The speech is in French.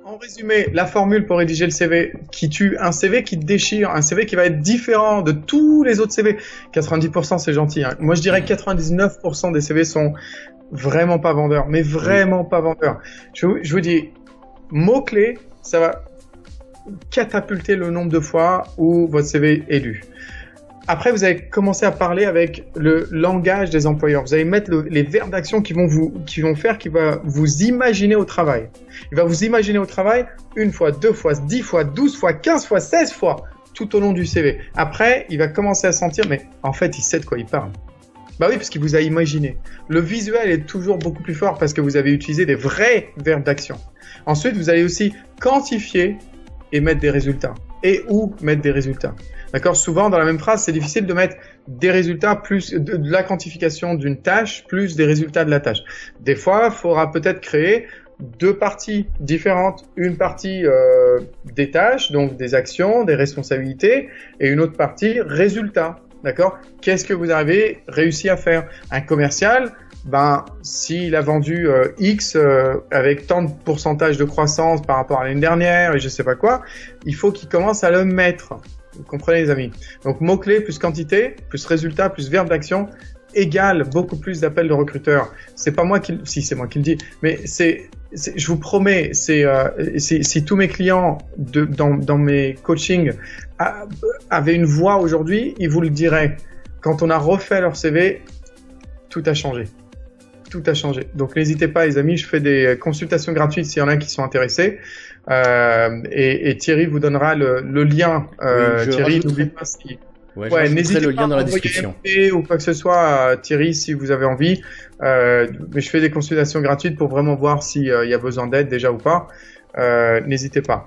En résumé, la formule pour rédiger le CV qui tue, un CV qui te déchire, un CV qui va être différent de tous les autres CV. 90% c'est gentil, hein. Moi je dirais que 99% des CV sont vraiment pas vendeurs, mais vraiment pas vendeurs. Je vous dis, mots-clés, ça va catapulter le nombre de fois où votre CV est lu. Après, vous allez commencer à parler avec le langage des employeurs. Vous allez mettre les verbes d'action qui vont vous imaginer au travail. Il va vous imaginer au travail 1 fois, 2 fois, 10 fois, 12 fois, 15 fois, 16 fois, tout au long du CV. Après, il va commencer à sentir, mais en fait, il sait de quoi il parle. Bah oui, parce qu'il vous a imaginé. Le visuel est toujours beaucoup plus fort parce que vous avez utilisé des vrais verbes d'action. Ensuite, vous allez aussi quantifier et mettre des résultats. Et où mettre des résultats. D'accord? Souvent, dans la même phrase, c'est difficile de mettre des résultats plus de la quantification d'une tâche plus des résultats de la tâche. Des fois, il faudra peut-être créer 2 parties différentes. Une partie des tâches, donc des actions, des responsabilités, et une autre partie résultats. D'accord? Qu'est-ce que vous avez réussi à faire? Un commercial, s'il a vendu X avec tant de pourcentage de croissance par rapport à l'année dernière et je sais pas quoi, il faut qu'il commence à le mettre. Vous comprenez les amis? Donc mots-clés plus quantité, plus résultat, plus verbe d'action égale beaucoup plus d'appels de recruteurs. C'est pas moi qui, si c'est moi qui le dis, mais je vous promets, si tous mes clients dans mes coachings avaient une voix aujourd'hui, ils vous le diraient. Quand on a refait leur CV, tout a changé. Tout a changé. Donc n'hésitez pas les amis, je fais des consultations gratuites s'il y en a qui sont intéressés. Et Thierry vous donnera le lien. Oui, Thierry, n'oubliez pas si... Ouais, n'hésitez pas le lien dans la description. Ou quoi que ce soit, Thierry, si vous avez envie. Mais je fais des consultations gratuites pour vraiment voir s'il y a besoin d'aide déjà ou pas. N'hésitez pas.